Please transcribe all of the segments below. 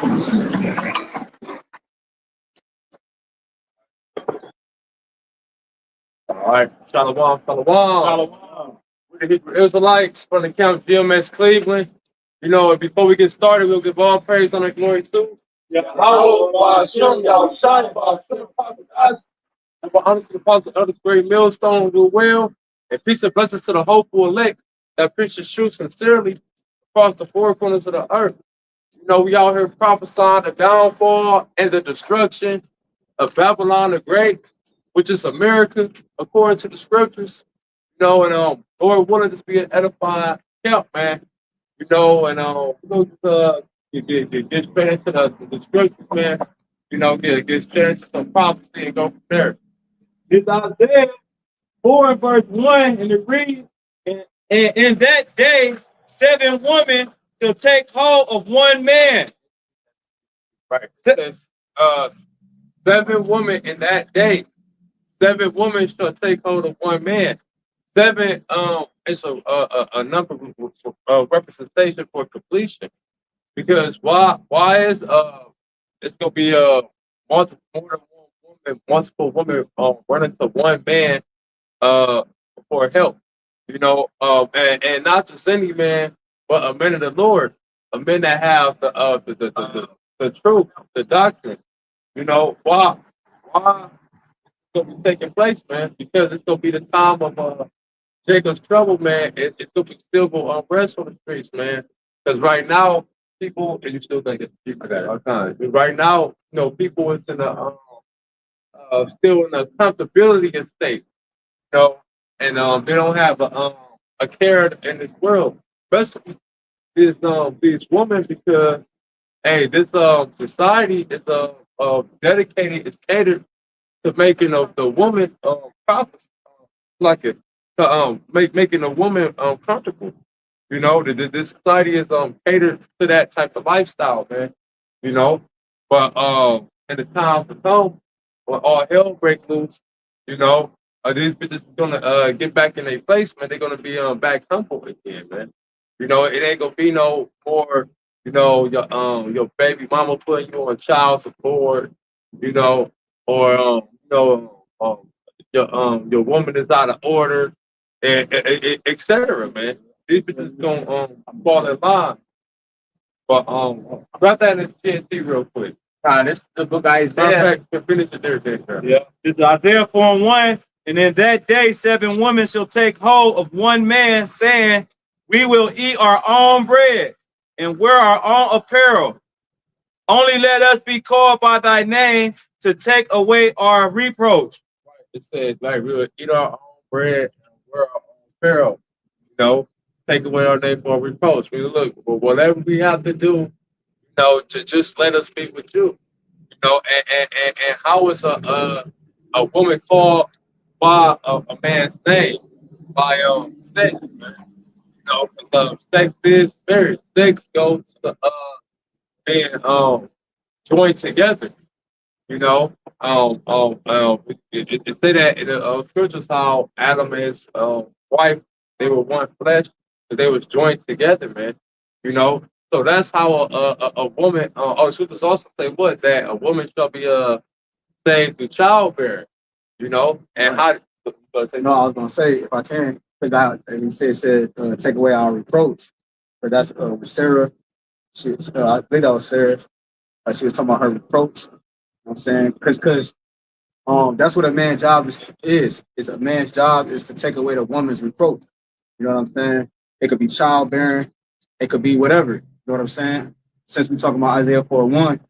All right, shalom, shalom. Shalom. We're the Hebrew Israelites from the Camp GMS Cleveland. You know, before we get started, we'll give all praise on our glory too. YAHWAH, BAHASHAM, YAHWASHI, BAHASHAM, HAQADASH. And for honor to the apostle of this great millstone, we will. And peace and blessings to the hopeful elect that preaches truth sincerely across the four corners of the earth. You know, we out here prophesying the downfall and the destruction of Babylon the Great, which is America, according to the scriptures. You know, and Lord willing, this be an edified camp, man. You know, and we'll get straight into the scriptures, man. You know, get straight into some prophecy and go from there. It's Isaiah 4 verse 1, and it reads, and in that day 7 women shall take hold of one man. Right. It says, 7 women in that day. 7 women shall take hold of one man. 7 is a number of representation for completion. Because why is it's gonna be more than one woman, multiple women running to one man for help. You know, and not just any man, but a man of the Lord, a man that have the truth, the doctrine. You know, why it's gonna be taking place, man? Because it's gonna be the time of Jacob's trouble, man. It's gonna be civil unrest on the streets, man. Because right now, people, and you still think it's I got it all time. Right now, you know, people is in a still in a comfortability state, you know, and they don't have a care in this world, especially these women, because hey, this society is dedicated, is catered to making of the woman prophets like it, to making a woman comfortable. You know, this society is catered to that type of lifestyle, man. You know, but in the times to come, when all hell breaks loose, you know, these bitches are gonna get back in their place, man. They're gonna be back humble again, man. You know, it ain't gonna be no more, you know, your baby mama putting you on child support, you know, or you know, your woman is out of order, and et cetera, man. These bitches gonna fall in line. But grab that in the TNT real quick. This is the book Isaiah. Finish it there. Yeah. This is Isaiah 4:1. And in that day 7 women shall take hold of one man, saying, we will eat our own bread and wear our own apparel. Only let us be called by thy name to take away our reproach. Right. It says, like, we will eat our own bread and wear our own apparel. You know, take away our name for reproach. We look, whatever we have to do, you know, to just let us be with you. You know, and how is a woman called by a man's name? By sex, man. You know, because sex is marriage. Sex goes to being joined together. You know, it say that in the scriptures how Adam and his wife, they were one flesh, but they was joined together, man. You know, so that's how a woman. Scriptures also say what, that a woman shall be saved through childbearing. You know, and how. No, I was gonna say, if I can, because it said take away our reproach, but that's Sarah. I think that was Sarah. She was talking about her reproach. You know what I'm saying? Because that's what a man's job is. A man's job is to take away the woman's reproach. You know what I'm saying? It could be childbearing. It could be whatever. You know what I'm saying? Since we're talking about Isaiah 4:1,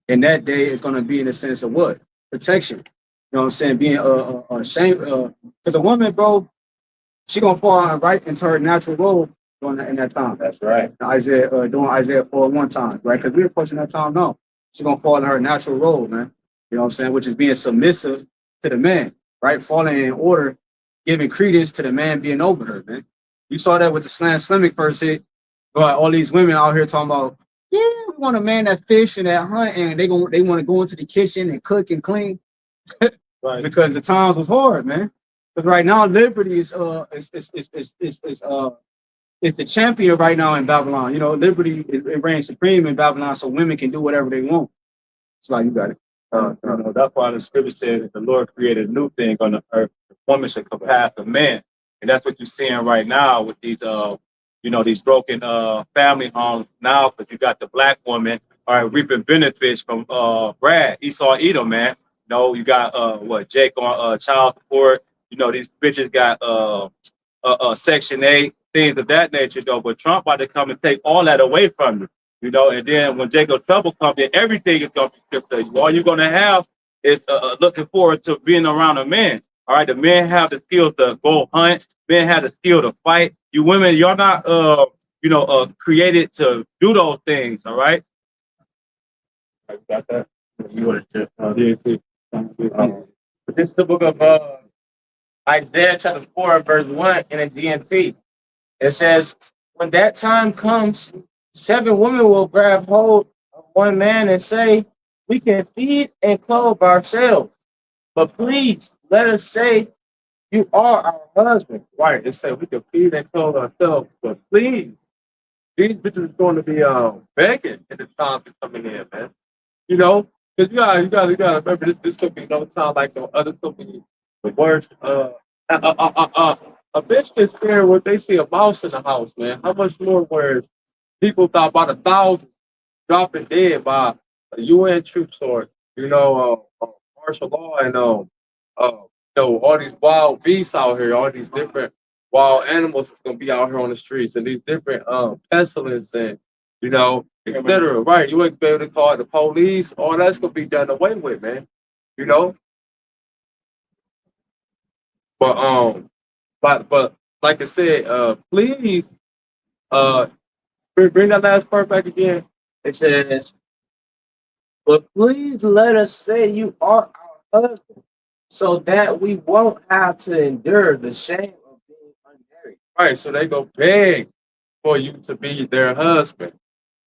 in that day it's going to be in the sense of what? Protection. You know what I'm saying? Being ashamed. Because a woman, bro, she going to fall right into her natural role in that time. That's right. Doing Isaiah 4:1 times, right? Because we're pushing that time now. She's going to fall in her natural role, man. You know what I'm saying? Which is being submissive to the man, right? Falling in order, giving credence to the man being over her, man. You saw that with the Slamic first hit. But all these women out here talking about, yeah, we want a man that fish and that hunt, and they want to go into the kitchen and cook and clean. Right. Because the times was hard, man. Because right now liberty is is the champion right now in Babylon. You know, liberty it reigns supreme in Babylon, so women can do whatever they want. It's like you got it. No, that's why the scripture said that the Lord created a new thing on the earth. The woman should compass of man. And that's what you're seeing right now with these these broken family homes now, because you got the black woman reaping benefits from Brad, Esau Edom, man. You know, you got Jake on child support. You know, these bitches got Section 8, things of that nature, though. But Trump about to come and take all that away from you, you know. And then when Jacob Trouble comes in, everything is going to be stripped of you. All you're going to have is looking forward to being around a man. All right, the men have the skill to go hunt. Men have the skill to fight. You women, you're not, created to do those things. All right. I got that. You want to DNT. But this is the book of Isaiah chapter 4, verse 1 in the DNT. It says, when that time comes, 7 women will grab hold of one man and say, we can feed and clothe ourselves. But please let us say you are our husband. Right, they say we can feed and clothe ourselves, but please, these bitches are going to be begging in the time to coming in, man. You know, because you gotta remember this could be no time like no other, could be the worst. A bitch gets scared when they see a mouse in the house, man. How much more where people thought about 1,000 dropping dead by UN troops or martial law and all these wild beasts out here, all these different wild animals that's gonna be out here on the streets and these different pestilence and etc. Right? You ain't be able to call the police. All that's gonna be done away with, man. You know, but like I said, please bring that last part back again. It says, but please let us say you are our husband, so that we won't have to endure the shame of being unmarried. Right. So they go beg for you to be their husband.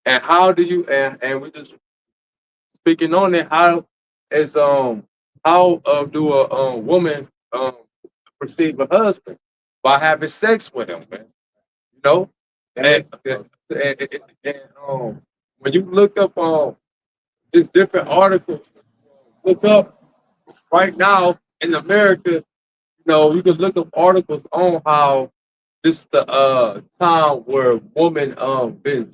And how do you and we just speaking on it, how is how do a woman perceive a husband? By having sex with him, man. You know? And when you look up these different articles, look up right now in America, you can look up articles on how this is the time where women been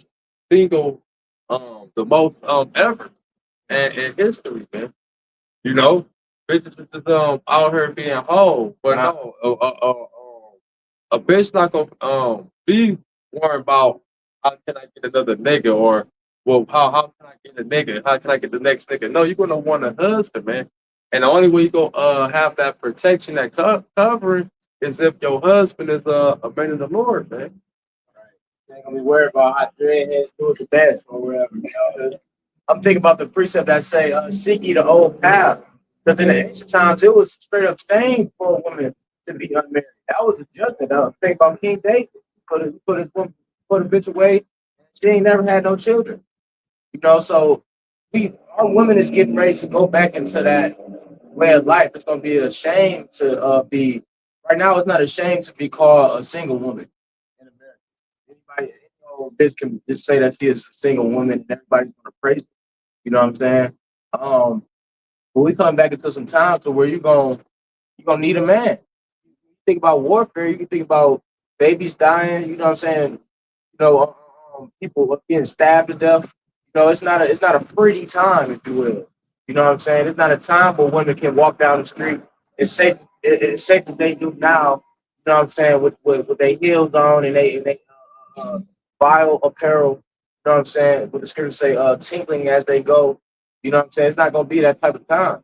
single the most ever in history, man. You know, bitches is just out here being whole, but no, a bitch not gonna be worried about how can I get another nigga or well how can I get a nigga? How can I get the next nigga? No, you're gonna want a husband, man. And the only way you gonna have that protection, that covering, is if your husband is a man of the Lord, man. Right. Ain't gonna be worried about how dreadheads do it the best or whatever. I'm thinking about the precept that say, "Seek ye the old path," because in the ancient times it was straight up shame for a woman to be unmarried. That was a judgment. Think about King David. Put his woman, put a bitch away. She ain't never had no children. So our women is getting ready to go back into that way of life. It's gonna be a shame to be. Right now, it's not a shame to be called a single woman in America. Anybody, bitch can just say that she is a single woman, and everybody's gonna praise her. You know what I'm saying? But we come back into some time to where you're gonna need a man. You think about warfare, you can think about babies dying, you know what I'm saying? People getting stabbed to death. It's not a pretty time, if you will. You know what I'm saying? It's not a time where women can walk down the street. It's safe as they do now, you know what I'm saying, with their heels on and they vile apparel, you know what I'm saying? With the scriptures say tinkling as they go. You know what I'm saying? It's not gonna be that type of time.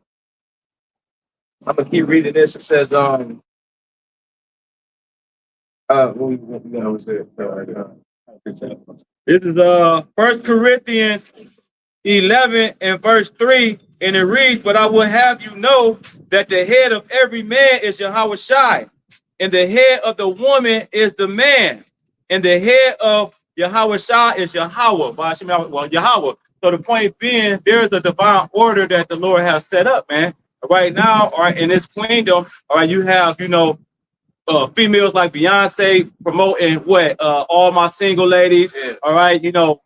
I'm gonna keep reading this. It says, This is 1 Corinthians 11 and verse 3, and it reads, "But I will have you know that the head of every man is YAHWASHI, and the head of the woman is the man, and the head of YAHWASHI is Yahawah." Well, Yahawah. So the point being, there is a divine order that the Lord has set up, man. Right now, all right, in this kingdom, all right, you have, females like Beyonce promoting what all my single ladies. Yeah. All right, you know,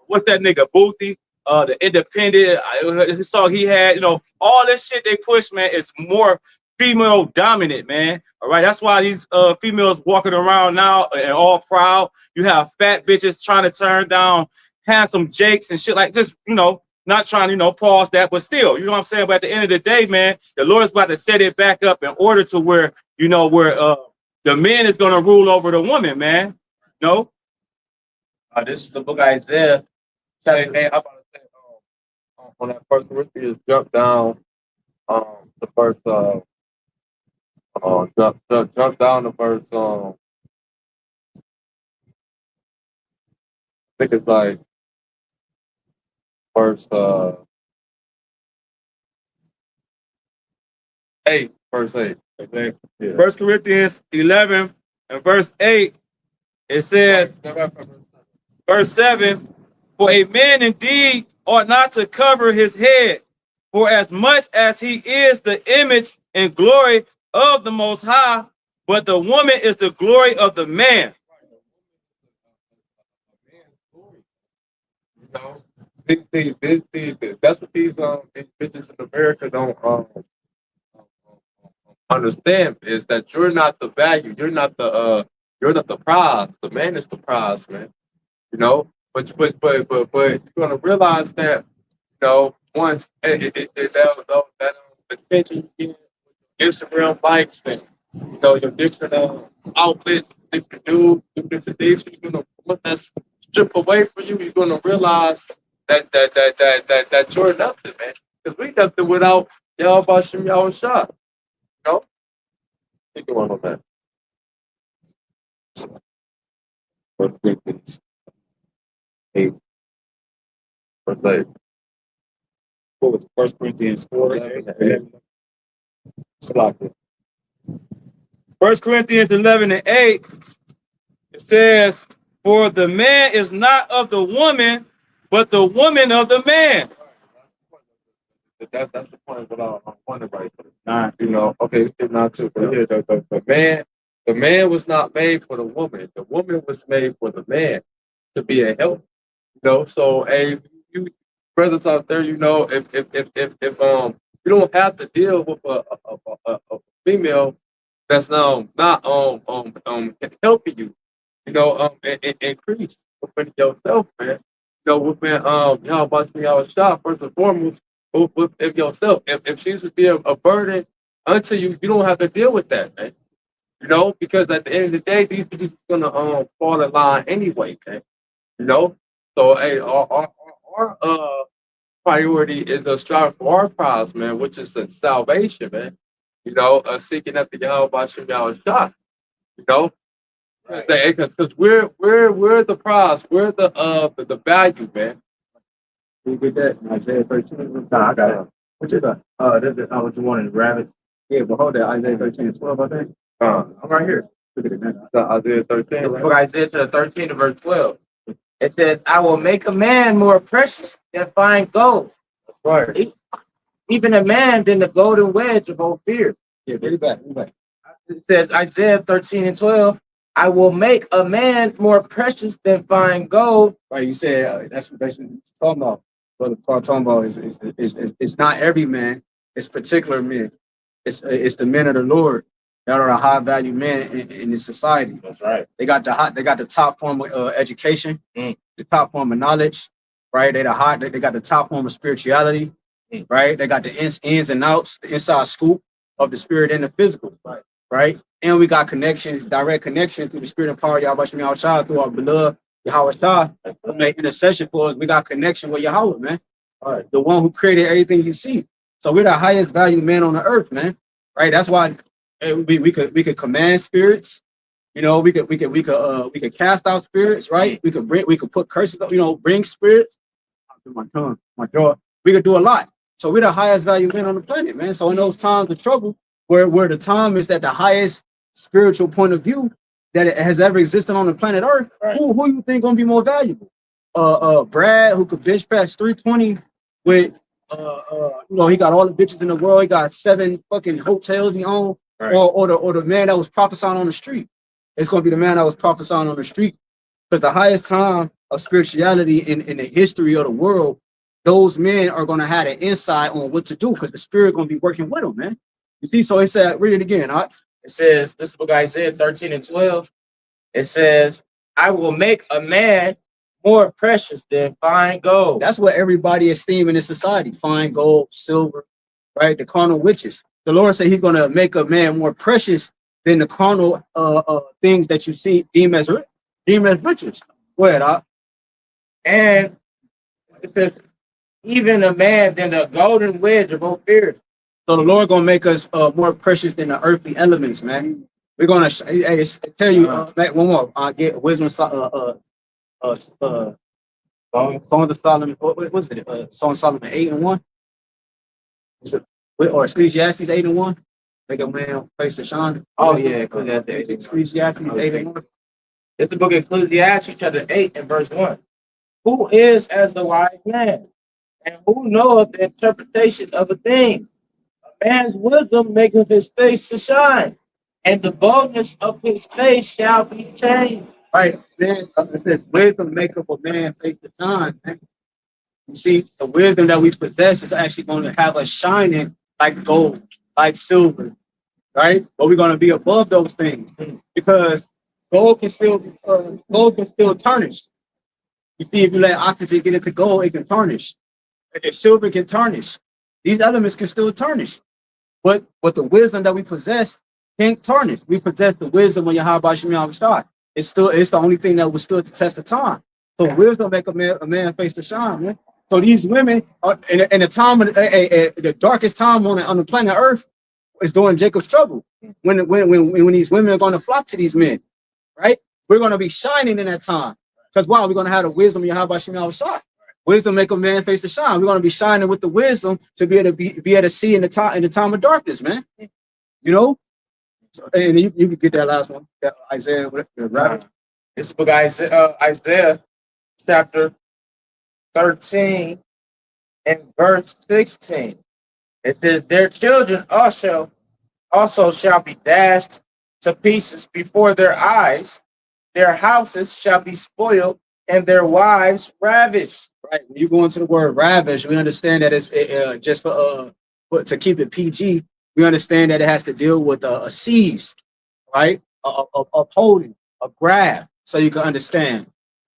what's that nigga Boosie? The Independent, his song he had, you know, all this shit they push, man, is more female dominant, man. All right, that's why these females walking around now and all proud. You have fat bitches trying to turn down handsome Jakes and shit like just, you know, not trying to, you know, pause that, but still, you know what I'm saying? But at the end of the day, man, the Lord's about to set it back up in order to where, you know, where the man is gonna rule over the woman, man. No? This is the book of Isaiah. Hey, I'm about to say, on that first Corinthians, jump down the verse, jump down to verse, I think it's like verse 8, verse 8. Okay. Yeah. 1 Corinthians 11 and verse 8, it says, verse 7, for a man indeed ought not to cover his head, for as much as he is the image and glory of the Most High, but the woman is the glory of the man. You know, that's what these bitches in America don't understand, is that you're not the value, you're not the prize. The man is the prize, man. You know, but you're gonna realize that, you know, once that attention you get, Instagram likes and, you know, your different outlets, different dudes, different things, you're gonna, once that's stripped away from you, you're gonna realize that you're nothing, man. Because we nothing without YAHWASHI, YAHWASHI. You know? Think on that. First Corinthians 8, verse 8. What was 1 Corinthians 4? 1 Corinthians 11 and 8, it says, for the man is not of the woman, but the woman of the man. That's the point of what I wonder right now. You know, okay, not too, but yeah, the man was not made for the woman. The woman was made for the man to be a help. You know, so you brothers out there, you know, if you don't have to deal with a female that's not helping you, you know, increase within yourself, man. You know, within y'all watch me out shop first and foremost with yourself. If she's to be a burden unto you, you don't have to deal with that, man. You know, because at the end of the day, these people is gonna fall in line anyway, man. You know, so hey, our priority is to strive for our prize, man, which is the salvation, man. You know, seeking after YAHWASHI, YAHWASHI. You know, because we're the prize, we're the value, man. You get that? Isaiah 13. Nah, I got it. What you got? What you wanted, rabbits? Yeah, but hold that. Isaiah 13 and 12, I think. I'm right here. Look at it, man. Isaiah 13. Book Isaiah 13 to verse 12. It says, I will make a man more precious than fine gold. That's right. Even a man than the golden wedge of Ophir. Yeah, get it back. It says, Isaiah 13 and 12, I will make a man more precious than fine gold. Right, you said that's basically what you're talking about. Brother Paul talking about it's not every man, it's particular men. It's the men of the Lord that are a high value men in this society. That's right. They got the top form of education, the top form of knowledge, right? They got the top form of spirituality, right? They got the ins and outs, the inside scoop of the spirit and the physical, right? And we got connections, direct connection through the spirit and power of YAHWASHI, YAHWASHI, through our beloved YAHWASHI, who make intercession for us. We got connection with Yahweh, man. All right, the one who created everything you see. So we're the highest value man on the earth, man. Right? That's why we could command spirits. You know, we could cast out spirits, right? We could put curses, you know, bring spirits. My tongue, my jaw. We could do a lot. So we're the highest value men on the planet, man. So in those times of trouble, where the time is at the highest spiritual point of view that it has ever existed on the planet Earth, right. Who you think gonna be more valuable? Brad, who could bench press 320 with you know, he got all the bitches in the world, he got 7 fucking hotels he owns, Right. or the man that was prophesying on the street. It's going to be the man that was prophesying on the street. Because the highest time of spirituality in the history of the world, those men are going to have an insight on what to do because the spirit going to be working with them, man. You see, so it said, read it again. All right? It says, this is book Isaiah 13 and 12. It says, I will make a man more precious than fine gold. That's what everybody esteeming in society: fine gold, silver, right? The carnal witches. The Lord said He's going to make a man more precious than the carnal things that you see deem as riches. Go ahead, And it says, even a man than the golden wedge of Ophir. So the Lord gonna make us more precious than the earthly elements, man. We're gonna tell you one more. I get wisdom. Song of Solomon. What was it? Song of Solomon 8:1. Is it or Ecclesiastes 8:1? Make a man face to shine. Oh yeah, Ecclesiastes 8:1. It's the book of Ecclesiastes chapter 8 and verse 1. Who is as the wise man, and who knoweth the interpretations of a thing? A man's wisdom maketh his face to shine, and the boldness of his face shall be changed. Right, man. It says wisdom make up a man face to shine, man. You see, the wisdom that we possess is actually going to have us shining like gold, like silver, right? But we're going to be above those things because gold can still tarnish. You see, if you let oxygen get into gold, it can tarnish. If silver can tarnish, these elements can still tarnish. But the wisdom that we possess can't tarnish. We possess the wisdom of YAHWASHI. It's the only thing that will stood the test of time. So wisdom make a man face to shine, man. So these women are in the time of the darkest time on the planet Earth is during Jacob's trouble. When these women are going to flock to these men, right? We're going to be shining in that time. Because why? We're going to have the wisdom of YAHWASHI. Wisdom make a man face to shine. We're going to be shining with the wisdom to be able to see in the time of darkness, man. You know? So, and you can get that last one. That Isaiah, right? It's the book of Isaiah chapter 13 and verse 16. It says, their children also shall be dashed to pieces before their eyes. Their houses shall be spoiled and their wives ravished. Right. When you go into the word ravish, we understand that it's just to keep it PG. We understand that it has to deal with a seize, right? Upholding, a grab, so you can understand.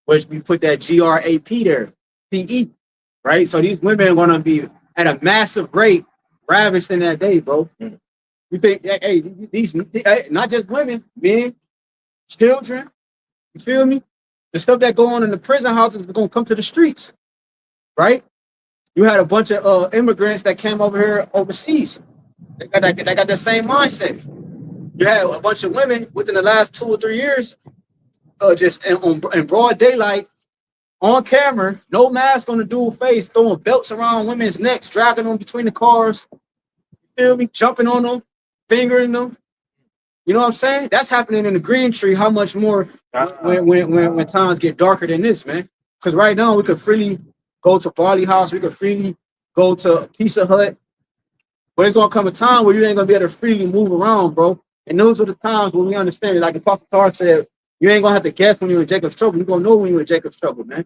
Which we put that GRAP there, PE, right? So these women are gonna be at a massive rate ravished in that day, bro. You think, hey, these not just women, men, children. You feel me? The stuff that go on in the prison houses is gonna come to the streets, right? You had a bunch of immigrants that came over here overseas. They got that same mindset. You had a bunch of women within the last 2 or 3 years, just in broad daylight, on camera, no mask on the dual face, throwing belts around women's necks, dragging them between the cars. You feel me? Jumping on them, fingering them. You know what I'm saying? That's happening in the green tree. How much more when times get darker than this, man? Because right now we could freely go to Barley House, we could freely go to Pizza Hut, but it's gonna come a time where you ain't gonna be able to freely move around, bro. And those are the times when we understand, like the Prophet Tar said, you ain't gonna have to guess when you're in Jacob's trouble. You're gonna know when you're in Jacob's trouble, man.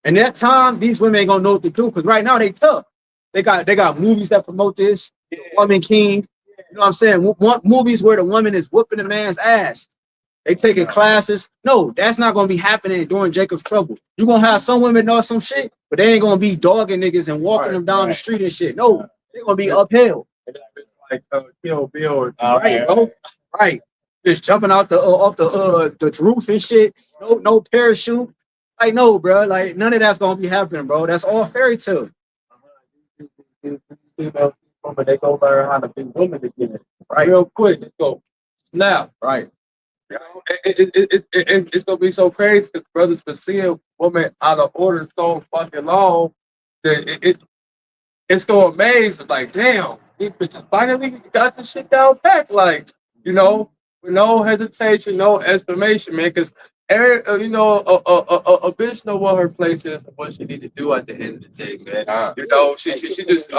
And that time, these women ain't gonna know what to do because right now they tough. They got movies that promote this. Woman King. You know what I'm saying? Movies where the woman is whooping the man's ass. They taking classes. No, that's not gonna be happening during Jacob's trouble. You're gonna have some women know some shit, but they ain't gonna be dogging niggas and walking them down the street and shit. No, they're gonna be uphill. Like Kill Bill or Right, bro. Right. Just jumping out the roof and shit. No parachute. Like, no, bro. Like, none of that's gonna be happening, bro. That's all fairy tale. They go learn how to be women again. Right, real quick. Let's go. Snap. Right. It's gonna be so crazy because brothers been seeing women out of order so fucking long that it's so amazing. Like, damn, these bitches finally got this shit down pat. Like, you know, with no hesitation, no explanation, man. Because you know, a bitch know what her place is and what she need to do at the end of the day, man. You know, she just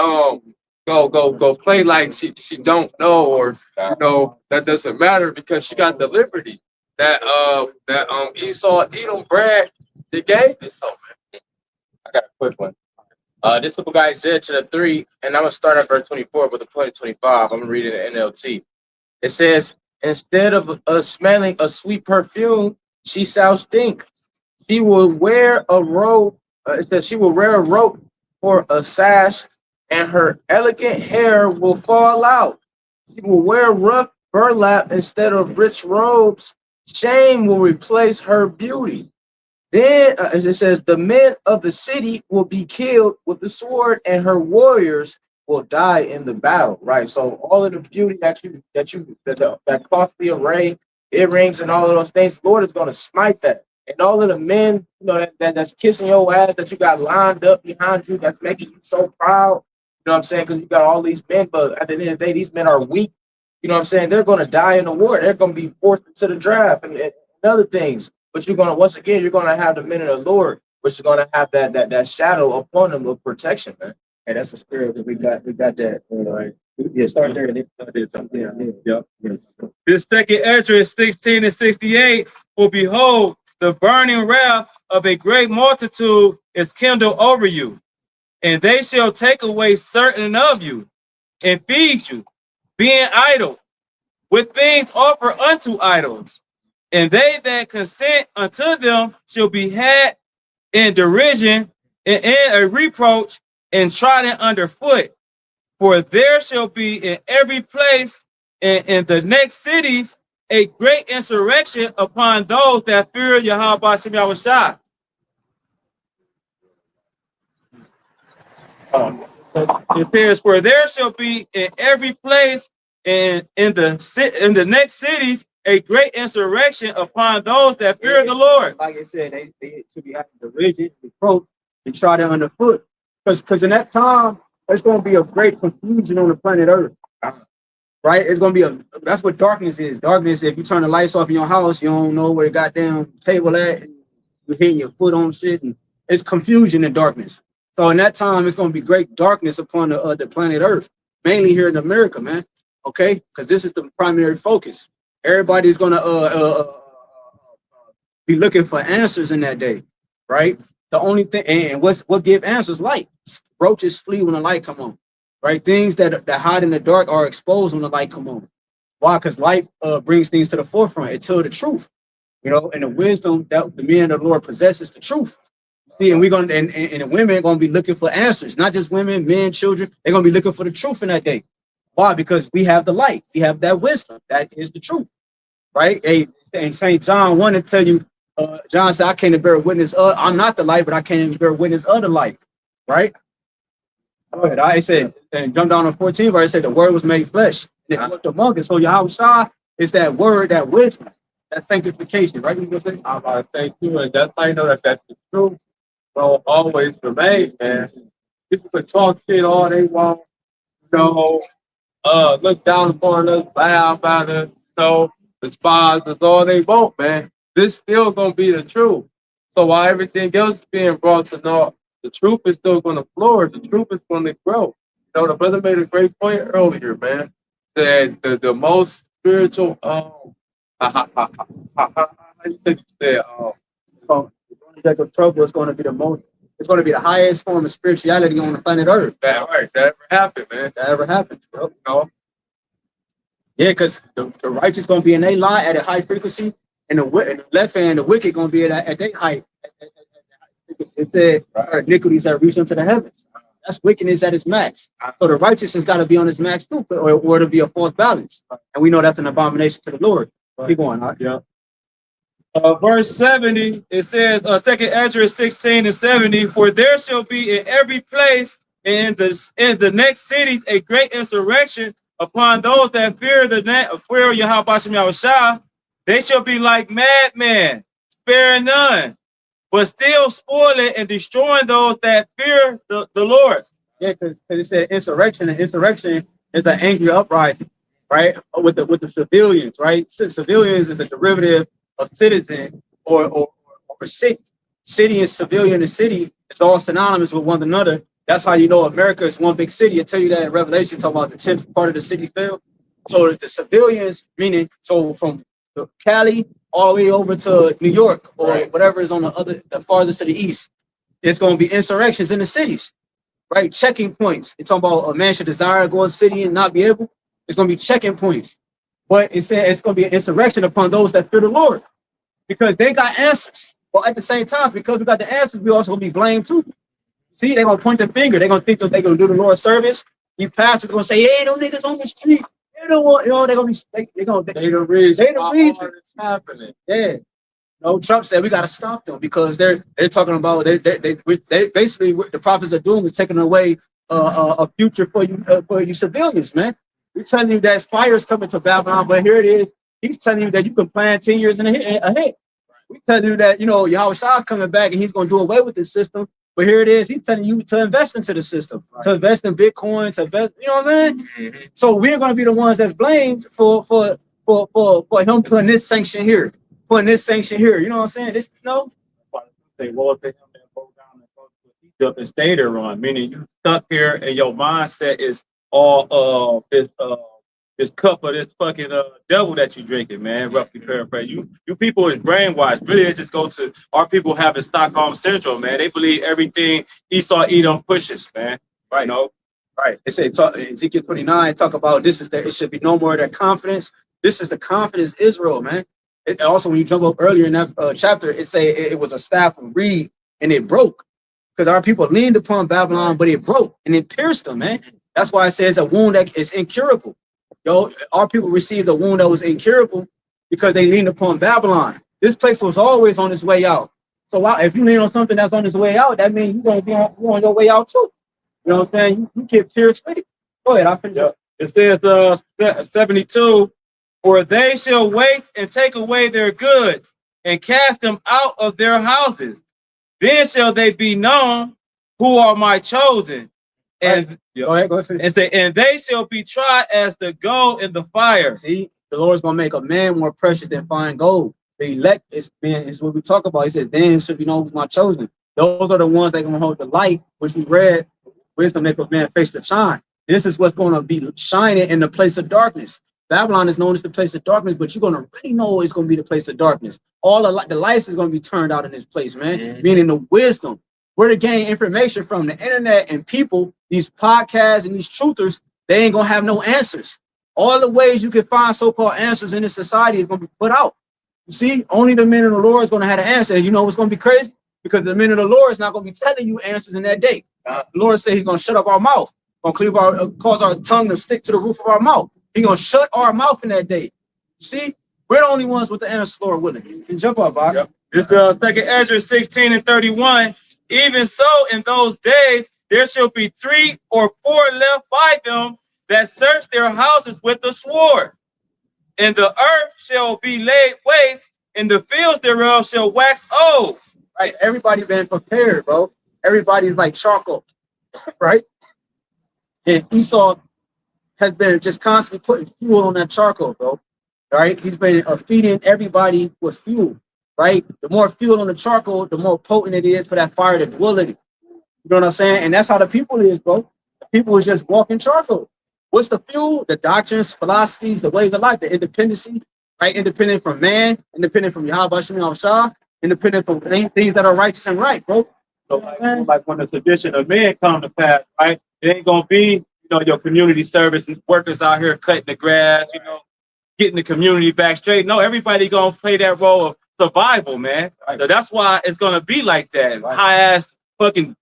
go play like she don't know, or that doesn't matter, because she got the liberty that Esau Edom Brad they gave it. So man, I got a quick one. This book Isaiah chapter 3, and I'm gonna start at verse 24, but the point 25, I'm gonna read it in NLT. It says, instead of smelling a sweet perfume, she shall stink. She will wear a robe. It says she will wear a robe for a sash, and her elegant hair will fall out. She will wear rough burlap instead of rich robes. Shame will replace her beauty. Then as it says, the men of the city will be killed with the sword, and her warriors will die in the battle. Right. So all of the beauty that costly array, earrings, and all of those things, Lord is going to smite that. And all of the men, that's kissing your ass, that you got lined up behind you, that's making you so proud. You know what I'm saying? Because you got all these men, but at the end of the day, these men are weak. You know what I'm saying? They're going to die in the war. They're going to be forced into the draft and other things. But you're going to, once again, you're going to have the men of the Lord, which is going to have that shadow upon them of protection, man. And that's the spirit that we got that. Right. Yeah, start there. This second Esdras 16 and 68, for behold, the burning wrath of a great multitude is kindled over you, and they shall take away certain of you, and feed you, being idle, with things offered unto idols. And they that consent unto them shall be had in derision and in a reproach and trodden underfoot. For there shall be in every place and in the next cities a great insurrection upon those that fear YAHWASHI. It says, for there shall be in every place and in the next cities a great insurrection upon those that fear the Lord. Like I said, they should be having derision, reproach, and trodden underfoot. Because in that time, there's going to be a great confusion on the planet Earth. Right? It's going to be that's what darkness is. Darkness, if you turn the lights off in your house, you don't know where the goddamn table at, and you're hitting your foot on shit, and it's confusion and darkness. So in that time, it's going to be great darkness upon the planet Earth, mainly here in America, man. Okay? Because this is the primary focus. Everybody's going to be looking for answers in that day, right? The only thing, and what give answers? Light. Roaches flee when the light come on, right? Things that hide in the dark are exposed when the light come on. Why? Because light brings things to the forefront. It tells the truth, and the wisdom that the men of the Lord possesses the truth. See, and we're gonna and the women are gonna be looking for answers, not just women, men, children. They're gonna be looking for the truth in that day. Why? Because we have the light, we have that wisdom. That is the truth, right? And St. John wanted to tell you, John said, I came to bear witness of, I'm not the light, but I came to bear witness of the light, right? I said, and jump down on 14, where it said the word was made flesh, and it looked among us. So YAHWASHI is that word, that wisdom, that sanctification, right? You gonna say? I'm about to say too, and that's how you know that's the truth. Will always remain, man. People can talk shit all they want, look down upon us, laugh about us, despise us all they want, man. This still gonna be the truth. So while everything else is being brought to naught, the truth is still gonna flourish. The truth is gonna grow. The brother made a great point earlier, man. That the most spiritual how you think you said of trouble is going to be it's going to be the highest form of spirituality on the planet Earth. That ever happened, man. That ever happened, bro. Yeah, because the righteous going to be in their line at a high frequency, and the left hand, the wicked going to be at their height. It said iniquities that reach into the heavens. That's wickedness at its max. So the righteous has got to be on its max too, or to be a false balance. And we know that's an abomination to the Lord. Keep going. Yeah. Verse 70, it says, 2nd Esdras 16 and 70, for there shall be in every place in the next cities a great insurrection upon those that fear YAHWASHI. They shall be like madmen, sparing none, but still spoiling and destroying those that fear the Lord. Yeah, because it said insurrection, and insurrection is an angry uprising, right? With the civilians, right? Civilians is a derivative of citizen or city. City and civilian and city is all synonymous with one another. That's how you know America is one big city. I tell you that in Revelation, talking about the 10th part of the city fell. So the civilians, meaning, so from the Cali all the way over to New York or whatever is on the farthest to the east, it's going to be insurrections in the cities, right? Checking points. It's talking about a man should desire to go to the city and not be able. It's going to be checking points. But it said it's going to be an insurrection upon those that fear the Lord because they got answers. But at the same time, because we got the answers, we also going to be blamed too. See, they're going to point the finger. They're going to think that they're going to do the Lord's service. You pastors going to say, hey, those niggas on the street. They don't want, you know, they're going to be, they're going to, They the reason. they the reason. It's happening. Yeah. No, Trump said we got to stop them because they're talking about they basically what the prophets are doing is taking away a future for you civilians, man. We're telling you that fire is coming to Babylon, but here it is. He's telling you that you can plan 10 years ahead. We tell you that, you know, YAHWAH is coming back and he's going to do away with this system. But here it is. He's telling you to invest into the system, to invest in Bitcoin, to invest, you know what I'm saying? So we're going to be the ones that's blamed for him putting this sanction here, putting this sanction here. You know what I'm saying? This, you know. Say, well, to him and go down and go to Egypt and stay there on, meaning you stuck here and your mindset is all this cup of this fucking devil that you drinking, man. Roughly paraphrase. You people is brainwashed. Really, it's just go to our people having Stockholm syndrome, man. They believe everything Esau Edom pushes, man. Right. You know? Right. It said Ezekiel 29 talk about this is that it should be no more of that confidence. This is the confidence Israel, man. It also, when you jump up earlier in that chapter, it say it was a staff of reed and it broke because our people leaned upon Babylon, but it broke and it pierced them, man. That's why it says a wound that is incurable. Yo, our people received a wound that was incurable because they leaned upon Babylon. This place was always on its way out. So if you lean on something that's on its way out, that means you're going to be on your way out too. You know what I'm saying? You keep tears faith. Go ahead, I'll finish up. It says 72, for they shall waste and take away their goods and cast them out of their houses. Then shall they be known who are my chosen. And right. Go ahead, and say, and they shall be tried as the gold in the fire. See, the Lord's gonna make a man more precious than fine gold. The elect is what we talk about. He said, then should be known who's my chosen. Those are the ones that are gonna hold the light, which we read, wisdom make a man face to shine. This is what's gonna be shining in the place of darkness. Babylon is known as the place of darkness, but you're gonna really know it's gonna be the place of darkness. All the lights is gonna be turned out in this place, man. Meaning the wisdom. Where to gain information from the internet and people, these podcasts and these truthers, they ain't gonna have no answers. All the ways you can find so-called answers in this society is gonna be put out. You see, only the men of the Lord is gonna have the answer. And you know what's gonna be crazy? Because the men of the Lord is not gonna be telling you answers in that day. The Lord said he's gonna shut up our mouth, gonna cause our tongue to stick to the roof of our mouth. He's gonna shut our mouth in that day. See, we're the only ones with the answers, Lord willing. You can jump up, Bob. Yep. It's 2nd Ezra 16 and 31. Even so, in those days, there shall be 3 or 4 left by them that search their houses with the sword. And the earth shall be laid waste, and the fields thereof shall wax old. Right? Everybody been prepared, bro. Everybody's like charcoal, right? And Esau has been just constantly putting fuel on that charcoal, bro. Right? He's been feeding everybody with fuel. Right? The more fuel on the charcoal, the more potent it is for that fire to dwell in it. You know what I'm saying? And that's how the people is, bro. The people is just walking charcoal. What's the fuel? The doctrines, philosophies, the ways of life, the independency, right? Independent from man, independent from YAHWASHI, independent from things that are righteous and right, bro. So like when the sedition of men come to pass, right? It ain't gonna be, you know, your community service workers out here cutting the grass, you know, getting the community back straight. No, everybody gonna play that role of survival, man. So that's why it's gonna be like that. High ass fucking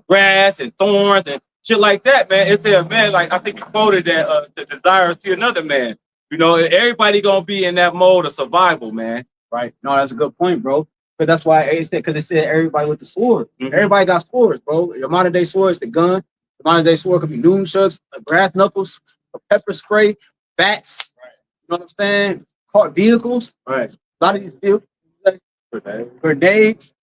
grass and thorns and shit like that, man. It's a man, like I think you quoted that the desire to see another man. You know, everybody gonna be in that mode of survival, man. Right. No, that's a good point, bro. Because that's why it said everybody with the sword. Everybody got swords, bro. Your modern day sword is the gun. The modern day sword could be nunchucks, brass knuckles, a pepper spray, bats. Right. You know what I'm saying? Caught vehicles. Right. A lot of these vehicles, like grenades.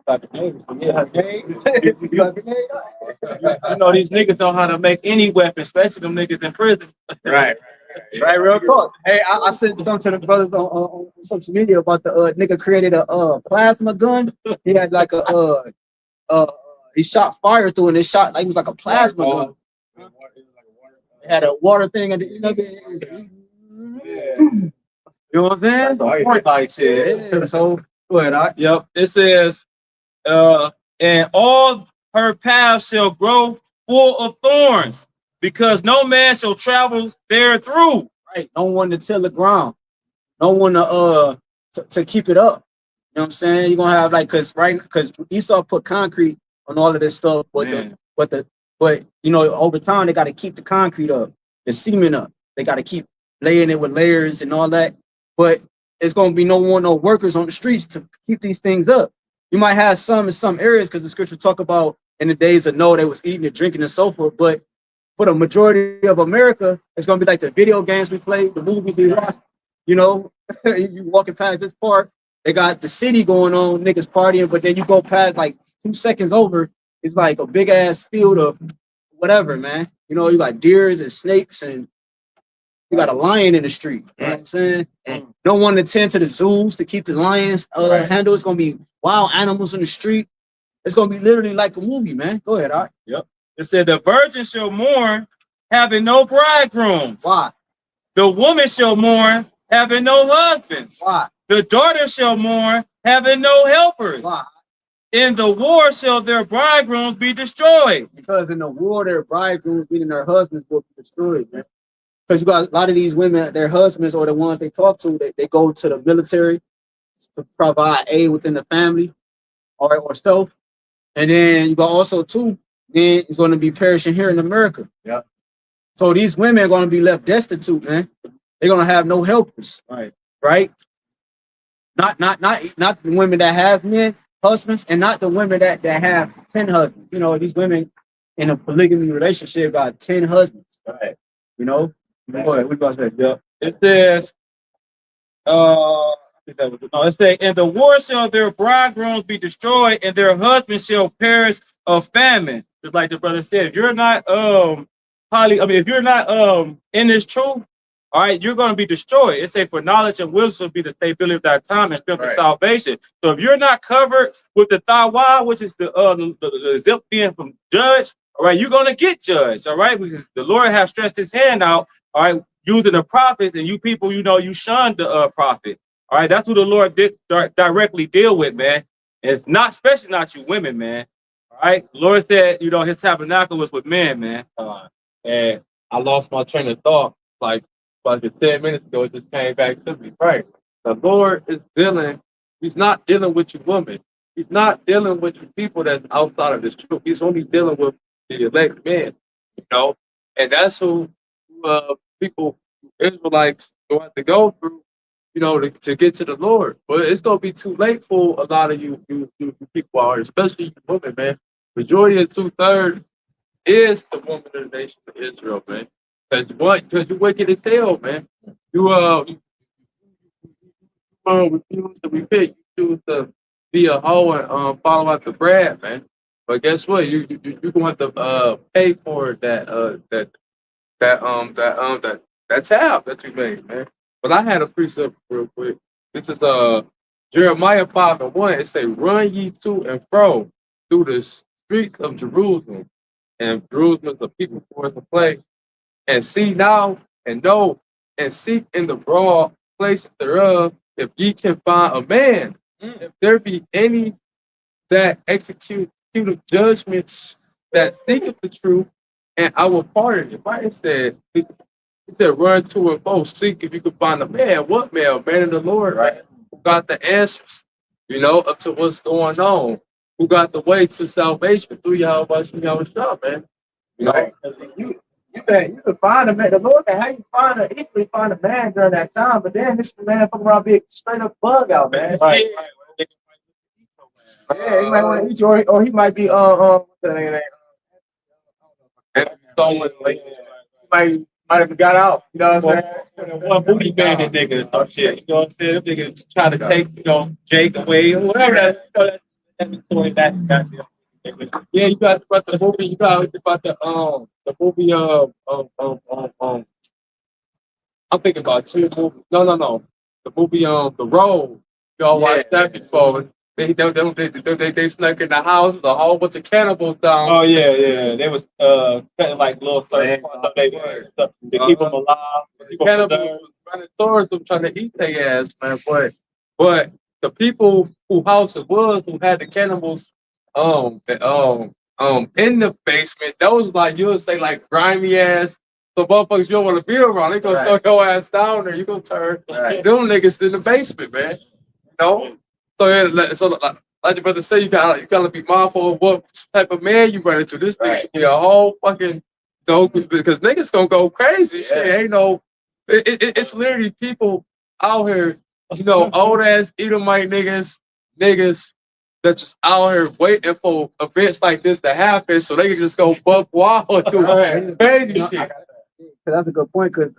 I don't know about grenades. You know, these niggas know how to make any weapon, especially them niggas in prison. Right. Right, real talk. Hey, I sent some to the brothers on social media about the nigga created a plasma gun. He had like he shot fire through, and it shot like it was like a plasma gun. It had a water thing at the end of it. You know what I'm saying? Like shit. Yeah, so go ahead. Yep. It says, and all her paths shall grow full of thorns, because no man shall travel there through. Right. No one to till the ground. No one to keep it up. You know what I'm saying? You're gonna have like because Esau put concrete on all of this stuff, but you know, over time they gotta keep the concrete up, the cement up. They gotta keep laying it with layers and all that. But it's gonna be no workers on the streets to keep these things up. You might have some in some areas because the scripture talk about in the days of Noah, they was eating and drinking and so forth. But for the majority of America, it's gonna be like the video games we play, the movies we watch. You know, you walking past this park, they got the city going on, niggas partying, but then you go past like 2 seconds over, it's like a big ass field of whatever, man. You know, you got deers and snakes, and you got a lion in the street. You know what I'm saying? No one to tend to the zoos to keep the lions handle. It's gonna be wild animals in the street. It's gonna be literally like a movie, man. Go ahead, all right. Yep. It said the virgin shall mourn, having no bridegroom. Why? The woman shall mourn, having no husbands. Why? The daughter shall mourn, having no helpers. Why? In the war shall their bridegrooms be destroyed. Because in the war, their bridegrooms, meaning their husbands, will be destroyed, man. Because you got a lot of these women, their husbands or the ones they talk to, they go to the military to provide aid within the family or self. And then you got also too, then it's going to be perishing here in America. Yeah. So these women are going to be left destitute, man. They're going to have no helpers. Right. Right. Not the women that have men, husbands, and not the women that have 10 husbands. You know, these women in a polygamy relationship got 10 husbands. Right. You know? Go ahead. What about that? Yep. It says, I think that was no, it says, and the war shall their bridegrooms be destroyed, and their husbands shall perish of famine. Just like the brother said, if you're not if you're not in this truth, all right, you're going to be destroyed. It says, for knowledge and wisdom be the stability of that time and strength of salvation. So if you're not covered with the thawa, which is the zip being from judge, all right, you're going to get judged, all right, because the Lord has stretched his hand out, all right, using the prophets, and you people, you know, you shunned the prophet. All right, that's who the Lord did directly deal with, man. It's not, especially not you women, man. All right, the Lord said, you know, his tabernacle was with men, man. And I lost my train of thought like 10 minutes ago. It just came back to me. Right, the Lord is dealing. He's not dealing with you women. He's not dealing with you people that's outside of this truth. He's only dealing with the elect men, you know, and that's who people, Israelites, will have to go through, you know, to get to the Lord. But it's gonna be too late for a lot of you people out here, especially you women, man. Majority of 2/3 is the woman of the nation of Israel, man. Because you wicked as hell, man. You refuse to repent. You choose to be a hoe and follow after Brad, man. But guess what? You're going to have to pay for that tab that you made, man. But I had a precept real quick. This is Jeremiah 5:1. It say, "Run ye to and fro through the streets of Jerusalem, and Jerusalem is a people for us to place. And see now and know and seek in the broad places thereof, if ye can find a man, if there be any that execute judgments that seeketh the truth, and I will pardon you." Right? It said, run to and fro, seek if you can find a man. What man? A man in the Lord, right? Who got the answers, you know, up to what's going on. Who got the way to salvation through YAHWASHI, man. You know? You can find a man. The Lord can have you easily find a man during that time, but then this man from around be a straight up bug out, man. Right. Yeah, he might want to eat you, or he might be what's that name? Might have got out. You know what I'm saying? One booty bandit nigga or some shit. You know what I'm saying? Them niggas trying to take, you know, Jake away or whatever. That's the story that yeah, you got about the movie. You got about the movie. I'm thinking about two movies. No. The movie The Road. Y'all watched that before. They snuck in the house. A whole bunch of cannibals down. Oh yeah. They was cutting like little certain parts of their body to keep them alive, to keep them Cannibals preserved. was running towards them trying to eat their ass, man. But the people who house it was who had the cannibals in the basement, those like you would say like grimy ass. So motherfuckers you don't want to be around. They gonna throw your ass down there. You gonna turn them niggas in the basement, man. You know? So like your brother say, you gotta be mindful of what type of man you run into. This nigga be a whole fucking because niggas gonna go crazy. Shit, ain't no. It's literally people out here, old ass Edomite niggas that's just out here waiting for events like this to happen so they can just go buck wild and do crazy shit. That's a good point because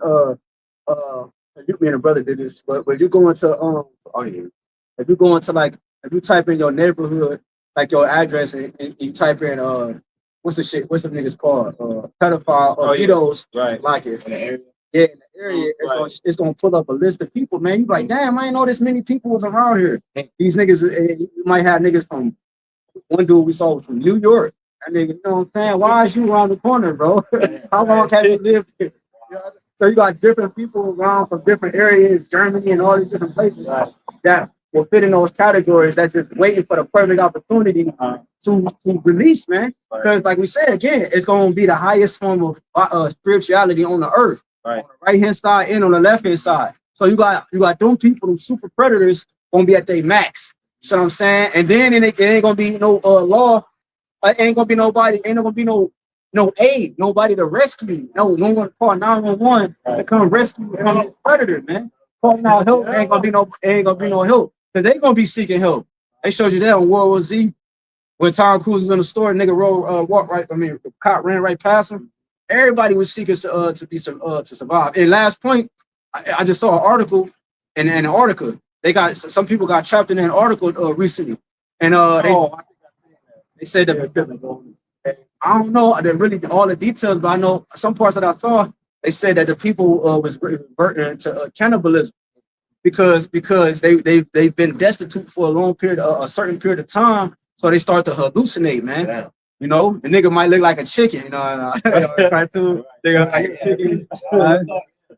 you me and a brother did this, but when you go into if you go into like if you type in your neighborhood, like your address, and you type in what's the niggas called? Pedophile or pedos, like it. In the area. Yeah, in the area, it's gonna pull up a list of people, man. You like, damn, I ain't know this many people was around here. These niggas, you might have niggas from one dude we saw was from New York. And nigga, you know what I'm saying? Why is you around the corner, bro? How long have you lived here? So you got different people around from different areas, Germany and all these different places that will fit in those categories. That's just waiting for the perfect opportunity to release, man. Because like we said again, it's gonna be the highest form of spirituality on the earth. On the right hand side and on the left hand side. So you got them people, them super predators, gonna be at their max. You know what I'm saying? And then it ain't gonna be no law. Ain't gonna be nobody. Ain't gonna be no aid. Nobody to rescue. No one call 911 to come rescue this predator, man. Calling out help ain't gonna be no help because they gonna be seeking help. They showed you that on World War Z when Tom Cruise was in the store. Nigga walked right. I mean, the cop ran right past him. Everybody was seeking to survive. And last point, I just saw an article in Antarctica. Some people got trapped in Antarctica recently, and they said that I don't know really all the details, but I know some parts that I saw. They said that the people was reverting to cannibalism because they've been destitute for a long period, a certain period of time, so they start to hallucinate, man. Damn. You know, the nigga might look like a chicken, you know, cartoon.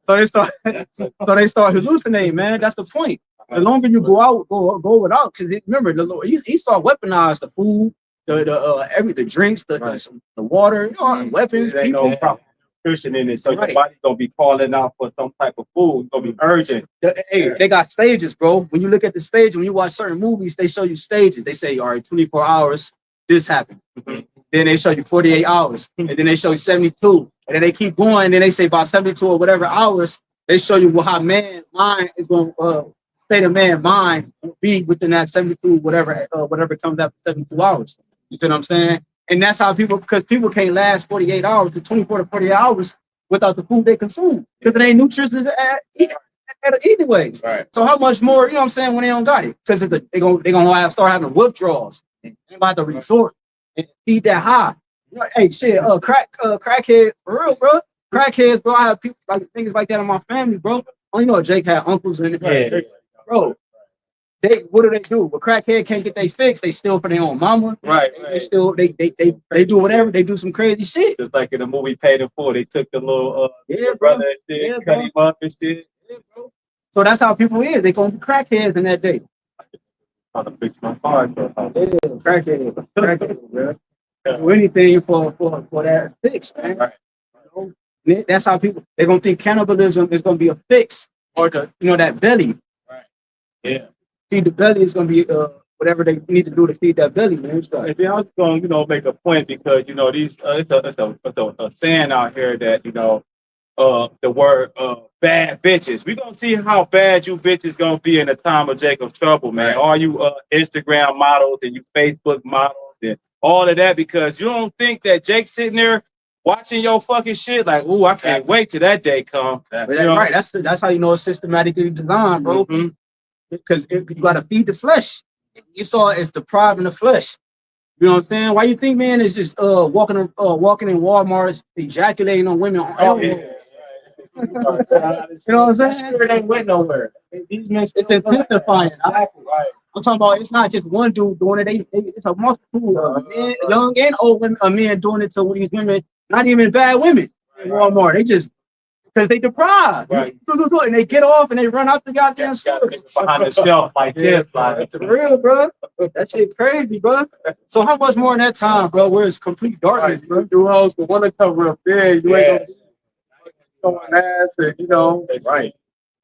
So they start hallucinating, man. That's the point. The longer you go out, go without, because remember the Lord, he saw weaponize the food, the drinks, the water, weapons. There ain't no proper nutrition in it, so your body's gonna be calling out for some type of food. It's gonna be urgent. They got stages, bro. When you look at the stage, when you watch certain movies, they show you stages. They say, all right, 24 hours, this happened. Then they show you 48 hours, and then they show you 72, and then they keep going. And then they say about 72 or whatever hours, they show you how man mind is going state of man mind will be within that 72 whatever comes after 72 hours. You see what I'm saying? And that's how because people can't last 48 hours to 24 to 48 hours without the food they consume because it ain't nutritious anyways. Right. So how much more, you know what I'm saying, when they don't got it? Because they're gonna start having withdrawals. They're about to resort and feed that high. Hey, shit, crackhead, for real, bro. Crackheads, bro. I have people like things like that in my family, bro. Oh, you know, Jake had uncles in it, bro. What do? But crackhead can't get they fix. They steal for their own mama. Right. They still they do whatever. They do some crazy shit. Just like in the movie Paid in Full, they took the little brother and shit, cut him up and shit. Yeah, bro. So that's how people is. They gonna be crackheads in that day. Trying to fix my car. Crackhead, bro. Do anything for that fix, man. Right. You know? That's how they're gonna think cannibalism is gonna be a fix or that belly. Right. Yeah. Feed the belly is gonna be whatever they need to do to feed that belly, man. So, and then I was going to make a point because these it's a saying out here that the word bad bitches. We're gonna see how bad you bitches gonna be in the time of Jacob's trouble, man. All you Instagram models and you Facebook models and all of that, because you don't think that Jake's sitting there watching your fucking shit like, ooh, I can't wait till that day come. Right. That's how you know it's systematically designed, bro. Mm-hmm. Because you gotta feed the flesh. Esau is depriving the flesh. You know what I'm saying? Why you think man is just walking in Walmart ejaculating on women on elbows? You know what I'm saying? Spirit ain't went nowhere. It's intensifying. Right. I'm talking about it's not just one dude doing it. It's a multitude of men, young and old men doing it to these women, not even bad women in Walmart. They just because they deprived. Right. And they get off and they run out the goddamn store. Behind the shelf like this, like It's real, bro. That shit crazy, bro. So how much more in that time, bro, where it's complete darkness, bro? You hoes the one to cover up big. You ain't gonna showing ass and right.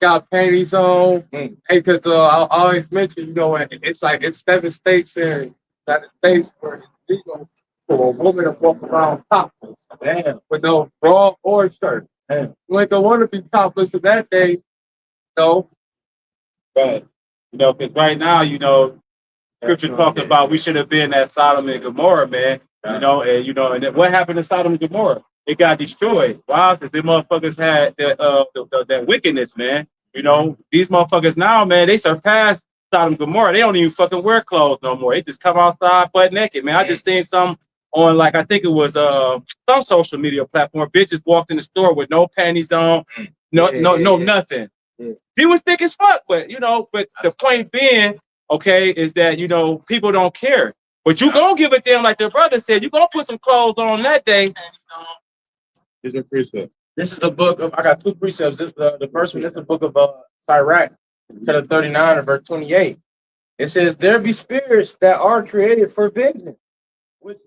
got panties on. Hey, because I always mention, it's like it's 7 states in the United States where it's legal for a woman to walk around topless, with no bra or shirt. You ain't gonna want to be topless in that day, no. But because right now, Scripture talks about we should have been at Sodom and Gomorrah, man. And then what happened to Sodom and Gomorrah? It got destroyed. Why? Because the motherfuckers had that wickedness, man. These motherfuckers now, man, they surpassed Sodom and Gomorrah. They don't even fucking wear clothes no more. They just come outside butt naked, man. I just seen some on, like, I think it was some social media platform. Bitches walked in the store with no panties on, no nothing. He was thick as fuck, but the point being, okay, is that people don't care. But you gonna give a damn, like the brother said, you gonna put some clothes on that day. Here's a precept. This is the book of, I got 2 precepts. The first one is the book of Sirach, chapter 39 and verse 28. It says, there be spirits that are created for vengeance, which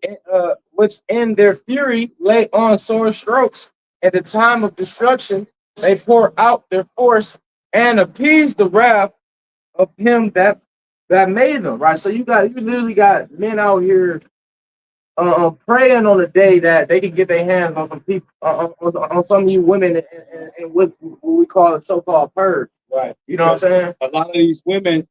in their fury lay on sore strokes. At the time of destruction, they pour out their force and appease the wrath of him that made them. Right. So you literally got men out here praying on the day that they can get their hands on some people, on some of you women, and what we call a so-called purge. Right. You know what I'm saying? A lot of these women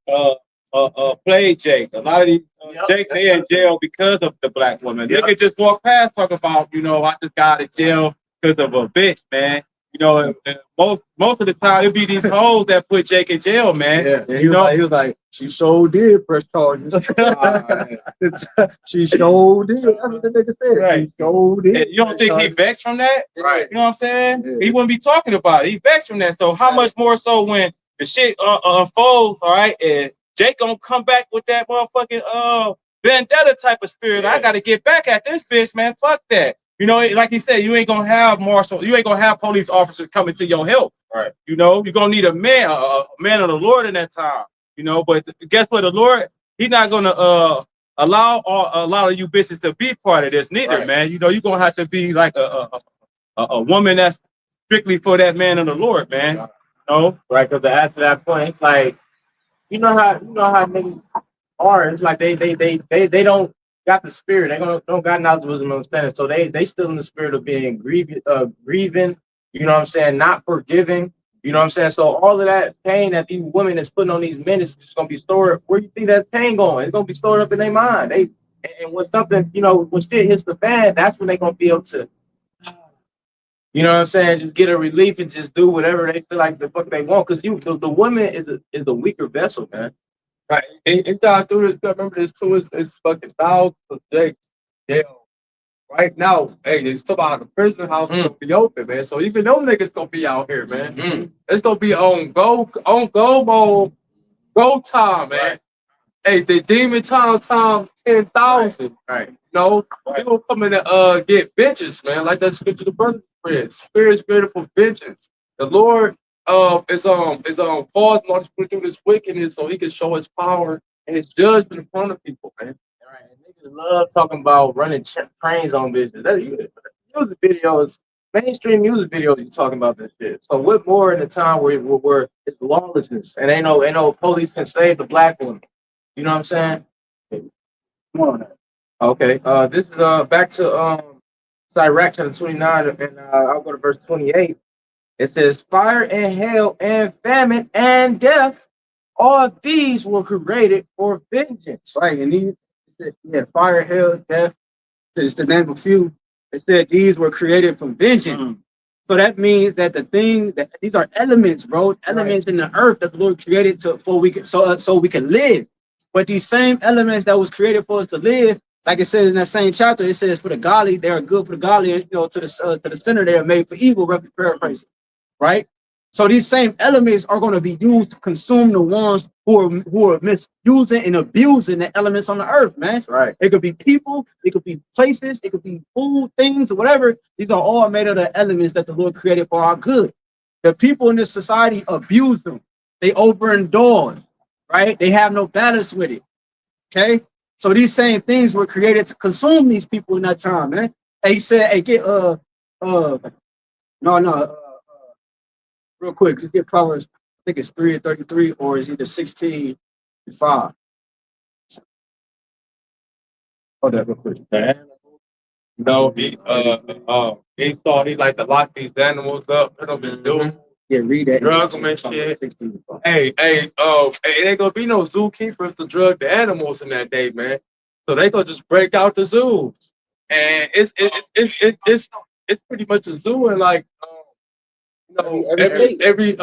played Jake. A lot of these Jakes, they in jail because of the black woman. They could just walk past, talk about, I just got out of jail because of a bitch, man. And most of the time it be these hoes that put Jake in jail, man. Yeah, he was like, she so did press charges. She so did. That's what the nigga said. Right. She so did. You don't think he vexed from that? Right. You know what I'm saying? Yeah. He wouldn't be talking about it. He vexed from that. So how much more so when the shit unfolds, all right, and Jake gonna come back with that motherfucking vendetta type of spirit. I gotta get back at this bitch, man. Fuck that. Like he said, you ain't gonna have you ain't gonna have police officers coming to your help. Right. You're gonna need a man of the Lord in that time. But guess what? The Lord, he's not gonna allow a lot of you bitches to be part of this neither, man. You're gonna have to be like a woman that's strictly for that man of the Lord, man. Right, because after that point, it's like, you know how niggas are. It's like they don't got the spirit. They don't got knowledge, wisdom, and understanding. So they still in the spirit of being grieving. You know what I'm saying? Not forgiving. You know what I'm saying? So all of that pain that these women is putting on these men is just gonna be stored. Where you think that pain going? It's gonna be stored up in their mind. And when something, when shit hits the fan, that's when they gonna be able to, you know what I'm saying, just get a relief and just do whatever they feel like the fuck they want. Because the woman is a weaker vessel, man. Right. And God through this, remember this too, it's fucking thousands of Jakes jail. Right now, hey, it's talking about the prison house gonna be open, man. So even them niggas gonna be out here, man. It's gonna be on go mode, go time, man. Right. Hey, the demon time times 10,000. Right. People coming to get vengeance, man. Like that scripture the brother read. Spirit for vengeance. The Lord is causing us to do this wickedness so he can show his power and his judgment in front of people, man. Right. Niggas love talking about running trains on business. Music videos, mainstream music videos, you talking about this shit. So what more in the time where it's lawlessness and ain't no police can save the black woman. You know what I'm saying? Come on. Okay. This is back to Sirach chapter 29, and I'll go to verse 28. It says, fire and hail and famine and death, all these were created for vengeance. Right, and these, fire, hail, death, is the name of a few. It said these were created for vengeance. So that means that these are elements, bro, elements in the earth that the Lord created so we can live. But these same elements that was created for us to live, like it says in that same chapter, it says for the godly, they are good for the godly, and to the sinner, they are made for evil, paraphrasing. Right? So these same elements are going to be used to consume the ones who are misusing and abusing the elements on the earth, man. That's right. It could be people, it could be places, it could be food, things, or whatever. These are all made of the elements that the Lord created for our good. The people in this society abuse them. They overindulge, right? They have no balance with it. Okay. So these same things were created to consume these people in that time, man. And he said, hey, get real quick, just get Proverbs, I think it's 3:33, or is either 16:5. Hold that real quick. No, he thought he like to lock these animals up, put them in zoo, Yeah, read that. drug them and shit. Hey, ain't gonna be no zookeepers to drug the animals in that day, man. So they gonna just break out the zoos, and it's pretty much a zoo in like every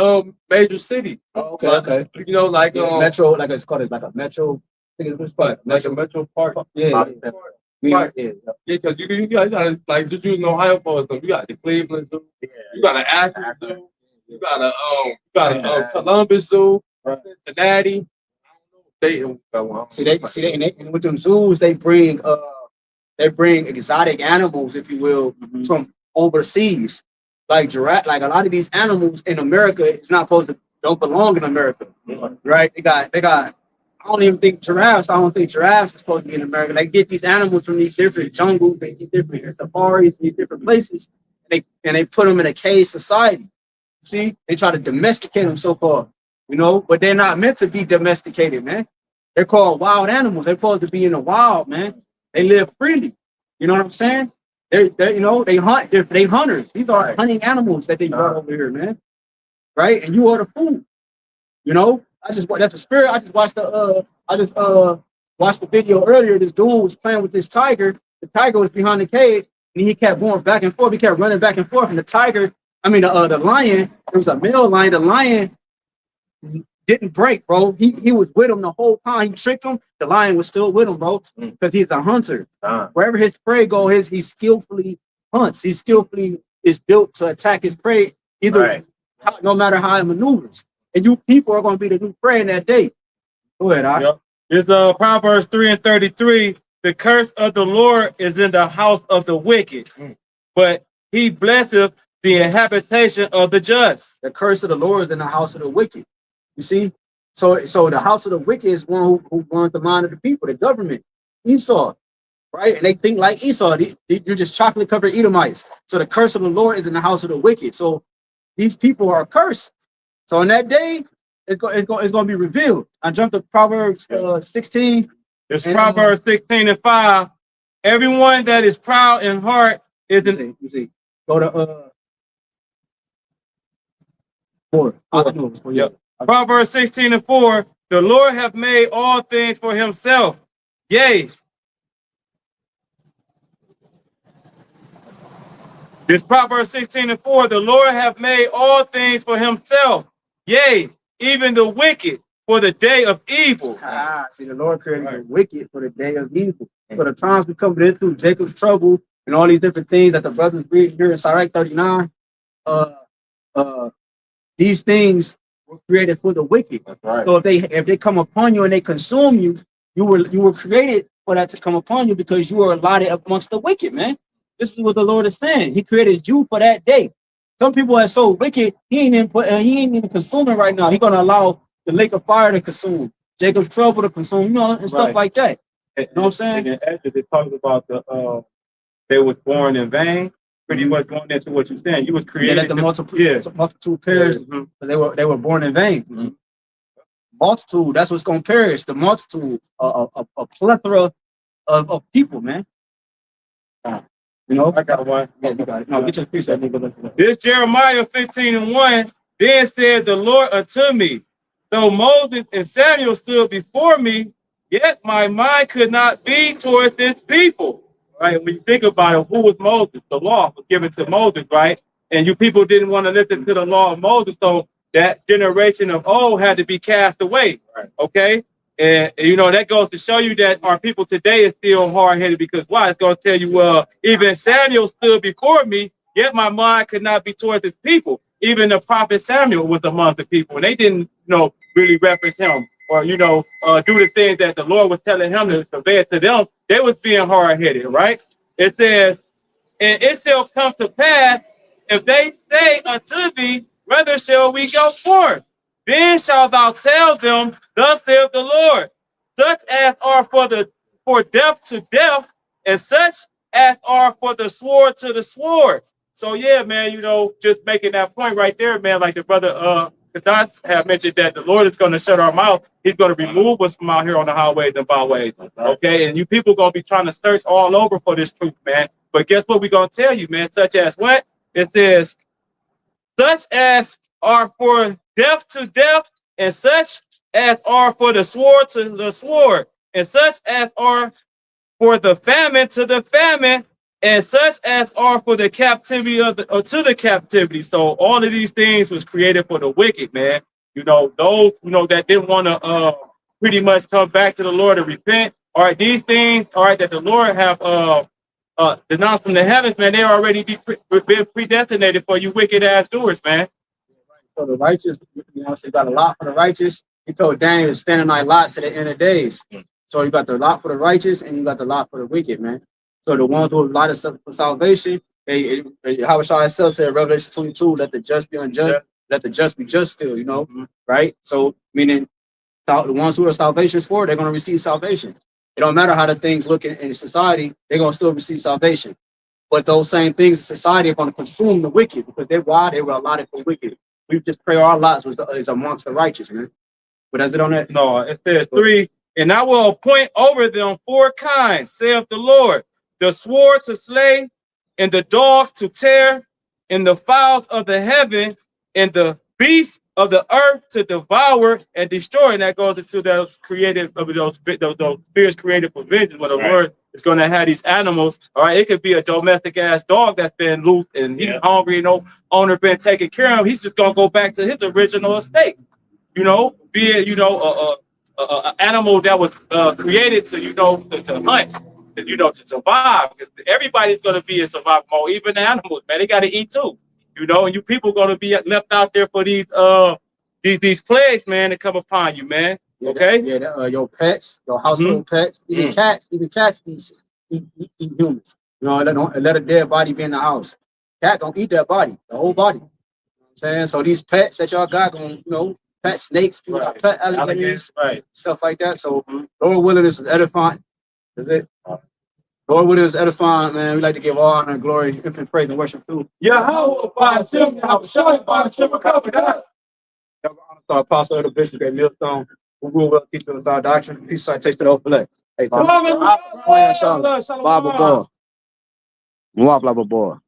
major city. Oh, okay. You know, like metro, like it's called, it's like a metro. I think it's like a metro park. Yeah. Right. Yeah, because you gotta like just use Ohio for example. You got the Cleveland Zoo, you got an Akron Zoo, you got a Columbus Zoo, Cincinnati. See, and with them zoos, they bring exotic animals, if you will, from overseas. Like giraffe, like a lot of these animals in America, it's not supposed to don't belong in America, right? They got. I don't even think giraffes. I don't think giraffes are supposed to be in America. They get these animals from these different jungles, these different safaris, these different places, and they put them in a cage society. See, they try to domesticate them so far, you know, but they're not meant to be domesticated, man. They're called wild animals. They're supposed to be in the wild, man. They live freely. You know what I'm saying? They you know, they hunt. They hunters. These are hunting animals that they brought over here, man. Right? And you are the food. You know. That's a spirit. I just watched the video earlier. This dude was playing with this tiger. The tiger was behind the cage, and he kept going back and forth. He kept running back and forth. And the lion, there was a male lion. The lion didn't break, bro. He was with him the whole time. He tricked him. The lion was still with him, bro, because he's a hunter. Wherever his prey goes, he skillfully hunts. He skillfully is built to attack his prey, no matter how it maneuvers. And you people are going to be the new prey in that day. Go ahead, It's Proverbs 3:33. The curse of the Lord is in the house of the wicked, but he blesseth the habitation of the just. The curse of the Lord is in the house of the wicked. You see? So the house of the wicked is one who runs the mind of the people, the government, Esau, right? And they think like Esau. You're just chocolate covered Edomites. So the curse of the Lord is in the house of the wicked. So these people are cursed. So in that day, it's going to be revealed. I jumped to Proverbs 16. It's Proverbs 16:5. Everyone that is proud in heart is you see. Go to 4. Yep. Proverbs 16:4. The Lord hath made all things for himself. Yea. This Proverbs 16:4. The Lord hath made all things for himself. Yea, even the wicked for the day of evil. See, the Lord created the wicked for the day of evil. So the times we come into Jacob's trouble and all these different things that the brothers read here in Sirach 39, these things were created for the wicked. That's right. So if they come upon you and they consume you, you were created for that to come upon you because you were allotted amongst the wicked, man. This is what the Lord is saying. He created you for that day. Some people are so wicked, he ain't even consuming right now. He's gonna allow the lake of fire to consume, Jacob's trouble to consume, you know, and stuff like that. You know what I'm saying? And in it talks about they was born in vain. Pretty much going into what you're saying. You was created. Let the multitude perish, but they were born in vain. Multitude, that's what's gonna perish. The multitude, a plethora of people, man. You know, I got one. Yeah, you got it. No, get your piece of it. This Jeremiah 15:1. Then said the Lord unto me, though Moses and Samuel stood before me, yet my mind could not be toward this people. Right? When you think about it, who was Moses? The law was given to Moses, right? And you people didn't want to listen to the law of Moses, so that generation of old had to be cast away. Right. Okay. And you know, that goes to show you that our people today is still hard-headed, because why? It's going to tell you, even Samuel stood before me, yet my mind could not be towards his people. even the prophet Samuel was among the people, and they didn't, really reference him or, do the things that the Lord was telling him to convey to them. They was being hard-headed, right? It says, and it shall come to pass, if they say unto thee, whither shall we go forth? Then shalt thou tell them, thus saith the Lord, such as are for death to death, and such as are for the sword to the sword. So yeah, man, just making that point right there, man, like the brother HAQADASH have mentioned that the Lord is going to shut our mouth. He's going to remove us from out here on the highways and byways. Okay, and you people going to be trying to search all over for this truth, man. But guess what we're going to tell you, man? Such as what? It says, such as are for death to death, and such as are for the sword to the sword, and such as are for the famine to the famine, and such as are for the captivity to the captivity. So all of these things was created for the wicked, man. Those that didn't want to pretty much come back to the Lord and repent. All right, these things, all right, that the Lord have denounced from the heavens, man, they already been predestinated for you wicked ass doers, man. So the righteous, so you got a lot for the righteous. He told Daniel to stand in thy lot to the end of days. So you got the lot for the righteous and you got the lot for the wicked, man. So the ones who have allotted stuff for salvation, HAWASHI itself said, Revelation 22, let the just be unjust, let the just be just still, right? So meaning the ones who are salvation's for, they're going to receive salvation. It don't matter how the things look in society, they're going to still receive salvation. But those same things in society are going to consume the wicked because they were allotted for wicked. We just pray our lots is amongst the righteous, man. But is it on that? No, it says 3, and I will appoint over them 4 kinds, saith the Lord, the sword to slay, and the dogs to tear, and the fowls of the heaven, and the beasts of the earth to devour and destroy. And that goes into those spirits created for vengeance, where the Lord is going to have these animals. All right, it could be a domestic ass dog that's been loose and he's hungry, owner been taking care of him. He's just going to go back to his original estate. Be it, an animal that was created to, to hunt, to survive. Because everybody's going to be in survival mode, even the animals, man. They got to eat too, and you people going to be left out there for these plagues, man, to come upon you, man. Okay? Your pets, your household pets, even cats eat humans. Let a dead body be in the house. Cat don't eat that body, the whole body. You know what I'm saying? So these pets that y'all got going, pet snakes, pet alligators, stuff like that. So Lord willing, this is edifying. Is it? Lord willing, is edifying, man. We like to give all honor and glory, infinite praise and worship too. Yahawah, BAHASHAM, YAHAWASHI, BAHASHAM, HAQADASH. Our apostle of the bishop at Millstone, who will teach us our doctrine. Peace, citation to the overlay. Hey, Bible boy. Blah, blah, blah, blah.